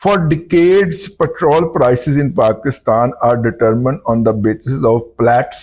for decades petrol prices in Pakistan are determined on the basis of Platts,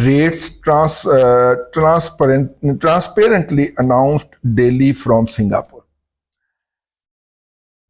rates transparently announced daily from Singapore।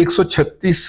136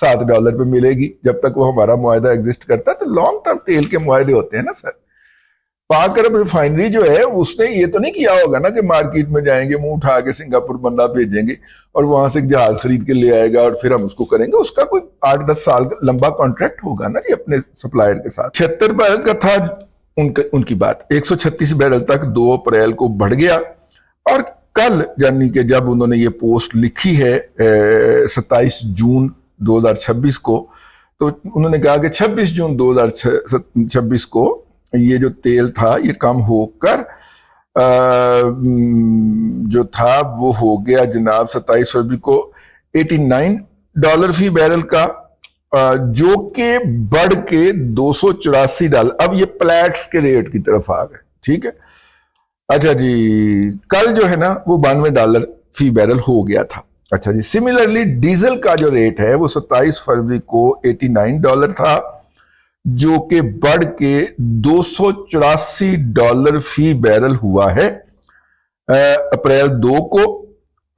$7 پہ ملے گی جب تک وہ ہمارا معاہدہ ایگزسٹ کرتا ہے. تو لانگ ٹرم تیل کے معاہدے ہوتے ہیں نا سر. پاک عرب ریفائنری جو ہے اس نے یہ تو نہیں کیا ہوگا نا کہ مارکیٹ میں جائیں گے, منہ اٹھا کے سنگاپور بندہ بھیجیں گے اور وہاں سے ایک جہاز خرید کے لے آئے گا اور پھر ہم اس کو کریں گے. اس کا کوئی 8-10 سال کا لمبا کانٹریکٹ ہوگا نا جی اپنے سپلائر کے ساتھ. 76 بیرل کا تھا ان کی بات, 136 بیرل تک 2 اپریل کو بڑھ گیا. اور کل یعنی کہ جب انہوں نے یہ پوسٹ لکھی ہے 27 جون 2026 کو, تو انہوں نے کہا کہ 26 جون 2026 کو یہ جو تیل تھا یہ کم ہو کر جو تھا وہ ہو گیا جناب 27 فروری کو $89 فی بیرل کا, جو کہ بڑھ کے $284. اب یہ پلیٹس کے ریٹ کی طرف آ گئے. ٹھیک ہے, اچھا جی کل جو ہے نا وہ $92 فی بیرل ہو گیا تھا. اچھا جی سملرلی ڈیزل کا جو ریٹ ہے وہ 27 فروری کو $89 تھا, جو کہ بڑھ کے $284 فی بیرل ہوا ہے اپریل 2 کو,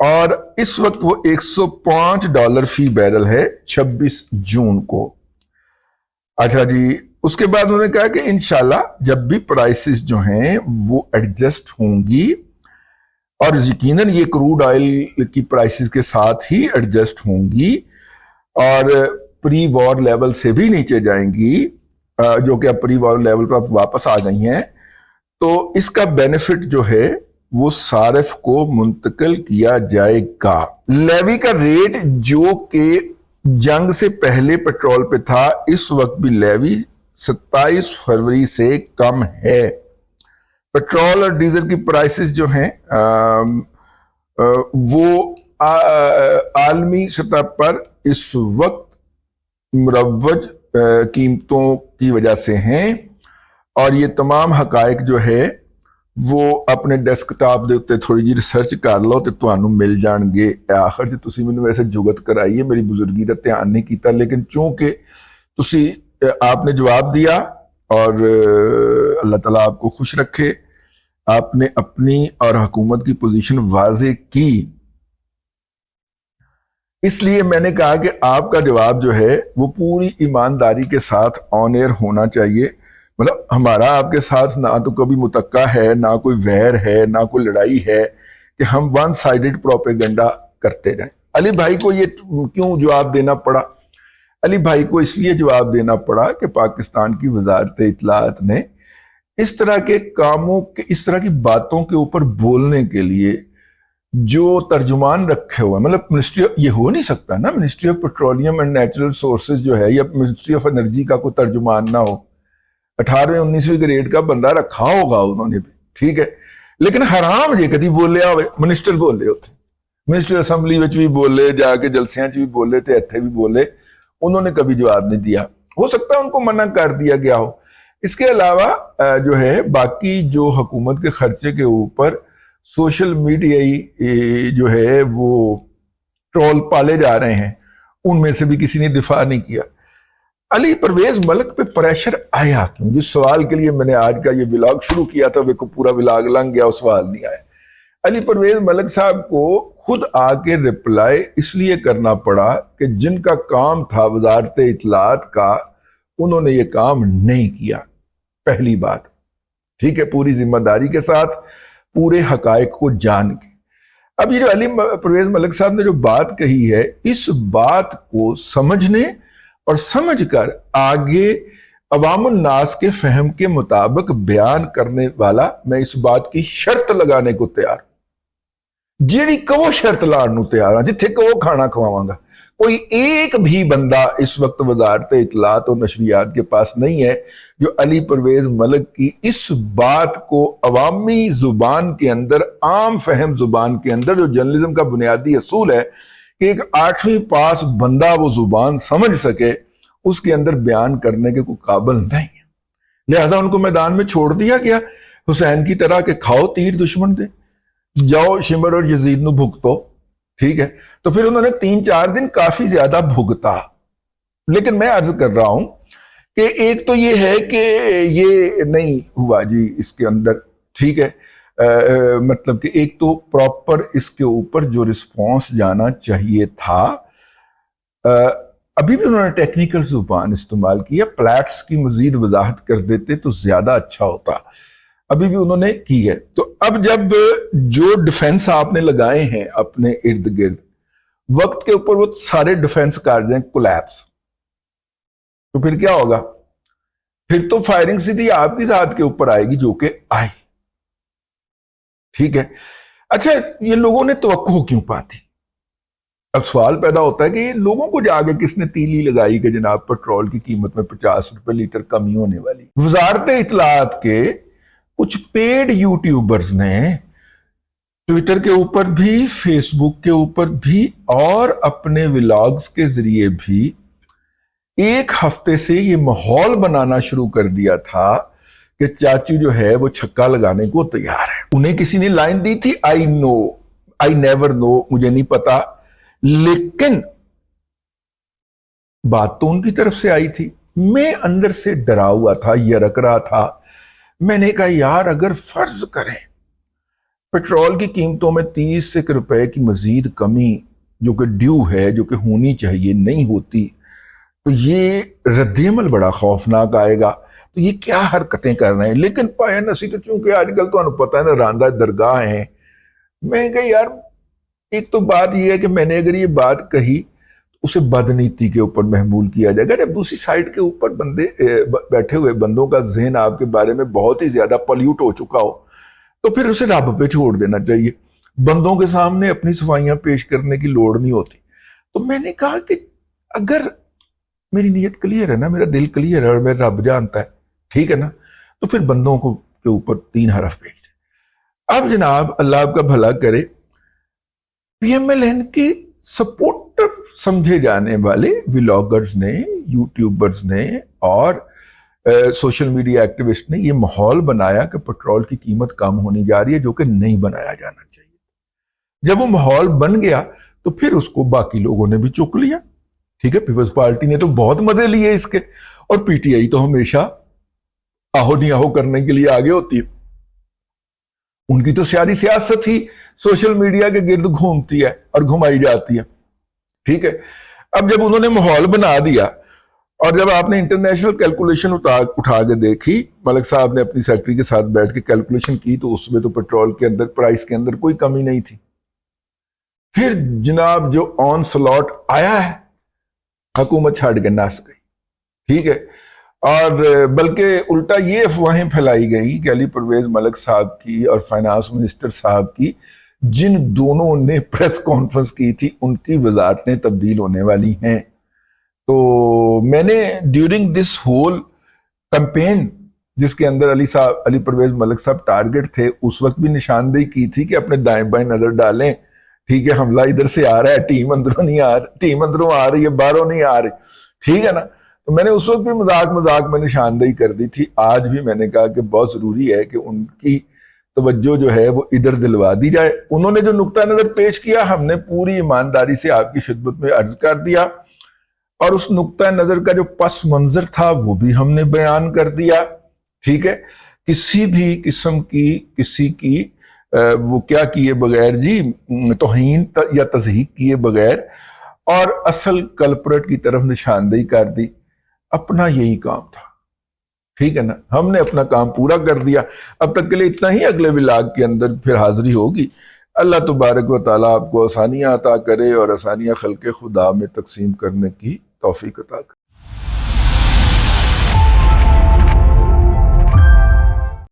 اور اس وقت وہ $105 فی بیرل ہے 26 جون کو. اچھا جی اس کے بعد انہوں نے کہا کہ انشاءاللہ جب بھی پرائسز جو ہیں وہ ایڈجسٹ ہوں گی, اور یقیناً یہ کروڈ آئل کی پرائسز کے ساتھ ہی ایڈجسٹ ہوں گی اور پری وار لیول سے بھی نیچے جائیں گی, جو کہ اب پری وار لیول پر اب واپس آ گئی ہیں, تو اس کا بینیفٹ جو ہے وہ صارف کو منتقل کیا جائے گا. لیوی کا ریٹ جو کہ جنگ سے پہلے پیٹرول پہ تھا, اس وقت بھی لیوی 27 فروری سے کم ہے. پیٹرول اور ڈیزل کی پرائسز جو ہیں وہ عالمی سطح پر اس وقت مروج قیمتوں کی وجہ سے ہیں, اور یہ تمام حقائق جو ہے وہ اپنے ڈیسک ٹاپ دے اتنے تھوڑی جی ریسرچ کر لو تو تمہیں مل جان گے. آخر جی تسی مینوں ویسے جگت کرائی ہے, میری بزرگی کا دھیان نہیں کیتا, لیکن چونکہ تسی آپ نے جواب دیا اور اللہ تعالیٰ آپ کو خوش رکھے, آپ نے اپنی اور حکومت کی پوزیشن واضح کی, اس لیے میں نے کہا کہ آپ کا جواب جو ہے وہ پوری ایمانداری کے ساتھ آن ایئر ہونا چاہیے. مطلب ہمارا آپ کے ساتھ نہ تو کبھی متقع ہے, نہ کوئی ویر ہے, نہ کوئی لڑائی ہے کہ ہم ون سائیڈڈ پروپیگنڈا کرتے جائیں. علی بھائی کو یہ کیوں جواب دینا پڑا؟ علی بھائی کو اس لیے جواب دینا پڑا کہ پاکستان کی وزارت اطلاعات نے اس طرح کے کاموں کے, اس طرح کی باتوں کے اوپر بولنے کے لیے جو ترجمان رکھے ہوئے, مطلب منسٹری, یہ ہو نہیں سکتا نا ministry of petroleum and natural sources جو ہے یا منسٹری آف انرجی کا کوئی ترجمان نہ ہو. 18ویں 19ویں گریڈ کا بندہ رکھا ہوگا انہوں نے بھی, ٹھیک ہے, لیکن حرام جے کدی بولے ہوئے منسٹر بولے ہوتے, منسٹر اسمبلی وچ بھی بولے, جا کے جلسیاں چ بھی بولے, تے ایتھے بھی بولے, انہوں نے کبھی جواب نہیں دیا. ہو سکتا ہے ان کو منع کر دیا گیا ہو. اس کے علاوہ جو ہے باقی جو حکومت کے خرچے کے اوپر سوشل میڈیا جو ہے وہ ٹرول پالے جا رہے ہیں, ان میں سے بھی کسی نے دفاع نہیں کیا. علی پرویز ملک پہ پریشر آیا کیوں؟ جس سوال کے لیے میں نے آج کا یہ ولاگ شروع کیا تھا وہ پورا ولاگ لنگ گیا, وہ سوال نہیں آیا. علی پرویز ملک صاحب کو خود آ کے رپلائی اس لیے کرنا پڑا کہ جن کا کام تھا وزارت اطلاعات کا, انہوں نے یہ کام نہیں کیا. پہلی بات, ٹھیک ہے, پوری ذمہ داری کے ساتھ, پورے حقائق کو جان کے. اب یہ جو علی پرویز ملک صاحب نے جو بات کہی ہے, اس بات کو سمجھنے اور سمجھ کر آگے عوام الناس کے فہم کے مطابق بیان کرنے والا میں اس بات کی شرط لگانے کو تیار ہوں. جیڑی کہو شرط لاڑنو تیار ہوں, جتھے کہو کھانا کھواواں گا. کوئی ایک بھی بندہ اس وقت وزارت اطلاعات اور نشریات کے پاس نہیں ہے جو علی پرویز ملک کی اس بات کو عوامی زبان کے اندر, عام فہم زبان کے اندر, جو جرنلزم کا بنیادی اصول ہے کہ ایک 8ویں پاس بندہ وہ زبان سمجھ سکے, اس کے اندر بیان کرنے کے کوئی قابل نہیں ہے. لہٰذا ان کو میدان میں چھوڑ دیا گیا حسین کی طرح کہ کھاؤ تیر دشمن دے, جاؤ شمر اور یزید نو بھگتو, ٹھیک ہے. تو پھر انہوں نے 3-4 دن کافی زیادہ بھگتا. لیکن میں عرض کر رہا ہوں کہ ایک تو یہ ہے کہ یہ نہیں ہوا جی اس کے اندر, ٹھیک ہے, مطلب کہ ایک تو پراپر اس کے اوپر جو رسپانس جانا چاہیے تھا, ابھی بھی انہوں نے ٹیکنیکل زبان استعمال کی ہے، پلیٹس کی مزید وضاحت کر دیتے تو زیادہ اچھا ہوتا، ابھی بھی انہوں نے کی ہے۔ تو اب جب جو ڈیفنس آپ نے لگائے ہیں اپنے ارد گرد، وقت کے اوپر وہ سارے ڈیفنس کر جائیں کولیپس، تو پھر کیا ہوگا؟ پھر تو فائرنگ سیدھی آپ کی ذات کے اوپر آئے گی جو کہ آئی، ٹھیک ہے۔ اچھا، یہ لوگوں نے توقع کیوں پاتی؟ اب سوال پیدا ہوتا ہے کہ یہ لوگوں کو جا کے کس نے تیلی لگائی کہ جناب پیٹرول کی قیمت میں 50 روپے لیٹر کمی ہونے والی؟ وزارت اطلاعات کے کچھ پیڈ یوٹیوبرز نے ٹویٹر کے اوپر بھی، فیس بک کے اوپر بھی اور اپنے ولاگز کے ذریعے بھی ایک ہفتے سے یہ ماحول بنانا شروع کر دیا تھا کہ چاچو جو ہے وہ چھکا لگانے کو تیار ہے۔ انہیں کسی نے لائن دی تھی، آئی نیور نو، مجھے نہیں پتا، لیکن بات تو ان کی طرف سے آئی تھی۔ میں اندر سے ڈرا ہوا تھا، یہ رکھ رہا تھا، میں نے کہا یار اگر فرض کریں پیٹرول کی قیمتوں میں 30 روپے کی مزید کمی جو کہ ڈیو ہے، جو کہ ہونی چاہیے، نہیں ہوتی تو یہ رد عمل بڑا خوفناک آئے گا، تو یہ کیا حرکتیں کر رہے ہیں۔ لیکن پایا نسی تو چونکہ آج کل تو انہوں پتہ ہے نا راندہ درگاہ ہیں، میں کہا یار ایک تو بات یہ ہے کہ میں نے اگر یہ بات کہی اسے بدنیتی کے اوپر محمول کیا جائے گا، جب دوسری سائڈ کے اوپر بندے بیٹھے ہوئے بندوں کا ذہن آپ کے بارے میں بہت ہی زیادہ پلیوٹ ہو چکا ہو تو پھر اسے رب پہ چھوڑ دینا چاہیے، بندوں کے سامنے اپنی صفائیاں پیش کرنے کی لوڑ نہیں ہوتی۔ تو میں نے کہا کہ اگر میری نیت کلیئر ہے نا، میرا دل کلیئر ہے اور میرا رب جانتا ہے، ٹھیک ہے نا، تو پھر بندوں کو کے اوپر 3 حرف بھیج دیں۔ اب جناب اللہ آپ کا بھلا کرے، پی ایم ایل این کے سپورٹر سمجھے جانے والے ولاگرز نے، یوٹیوبرز نے اور سوشل میڈیا ایکٹیوسٹ نے یہ ماحول بنایا کہ پیٹرول کی قیمت کم ہونی جا رہی ہے، جو کہ نہیں بنایا جانا چاہیے۔ جب وہ ماحول بن گیا تو پھر اس کو باقی لوگوں نے بھی چک لیا، ٹھیک ہے۔ پیپلز پارٹی نے تو بہت مزے لیے اس کے، اور پی ٹی آئی تو ہمیشہ آہو نہیں آہو کرنے کے لیے آگے ہوتی ہے، ان کی تو سیاسی سیاست ہی سوشل میڈیا کے گرد گھومتی ہے اور گھمائی جاتی ہے، ٹھیک ہے۔ اب جب انہوں نے ماحول بنا دیا اور جب آپ نے انٹرنیشنل کیلکولیشن اٹھا کے دیکھی، ملک صاحب نے اپنی سیکٹری کے ساتھ بیٹھ کے کیلکولیشن کی، تو اس میں تو پیٹرول کے اندر پرائس کے اندر کوئی کمی نہیں تھی۔ پھر جناب جو آن سلاٹ آیا ہے، حکومت چھاڑ کے ناس گئی، ٹھیک ہے۔ اور بلکہ الٹا یہ افواہیں پھیلائی گئی کہ علی پرویز ملک صاحب کی اور فائنانس منسٹر صاحب کی، جن دونوں نے پریس کانفرنس کی تھی، ان کی وزارتیں تبدیل ہونے والی ہیں۔ تو میں نے ڈیورنگ دس ہول کمپین، جس کے اندر علی پرویز ملک صاحب ٹارگٹ تھے، اس وقت بھی نشاندہی کی تھی کہ اپنے دائیں بائیں نظر ڈالیں، ٹھیک ہے، حملہ ادھر سے آ رہا ہے، ٹیم اندروں نہیں آ رہی، ٹیم اندروں آ رہی ہے، باہروں نہیں آ رہی، ٹھیک ہے نا۔ تو میں نے اس وقت بھی مذاق میں نشاندہی کر دی تھی، آج بھی میں نے کہا کہ بہت ضروری ہے کہ ان کی توجہ جو ہے وہ ادھر دلوا دی جائے۔ انہوں نے جو نقطہ نظر پیش کیا، ہم نے پوری ایمانداری سے آپ کی خدمت میں عرض کر دیا، اور اس نقطہ نظر کا جو پس منظر تھا وہ بھی ہم نے بیان کر دیا، ٹھیک ہے۔ کسی بھی قسم کی کسی کی وہ کیا کیے بغیر جی توہین یا تضحیق کیے بغیر اور اصل کلپریٹ کی طرف نشاندہی کر دی، اپنا یہی کام تھا، ٹھیک ہے نا۔ ہم نے اپنا کام پورا کر دیا، اب تک کے لیے اتنا ہی، اگلے ولاگ کے اندر پھر حاضری ہوگی۔ اللہ تبارک و تعالیٰ آپ کو آسانیاں عطا کرے اور آسانیاں خلق خدا میں تقسیم کرنے کی توفیق عطا کرے۔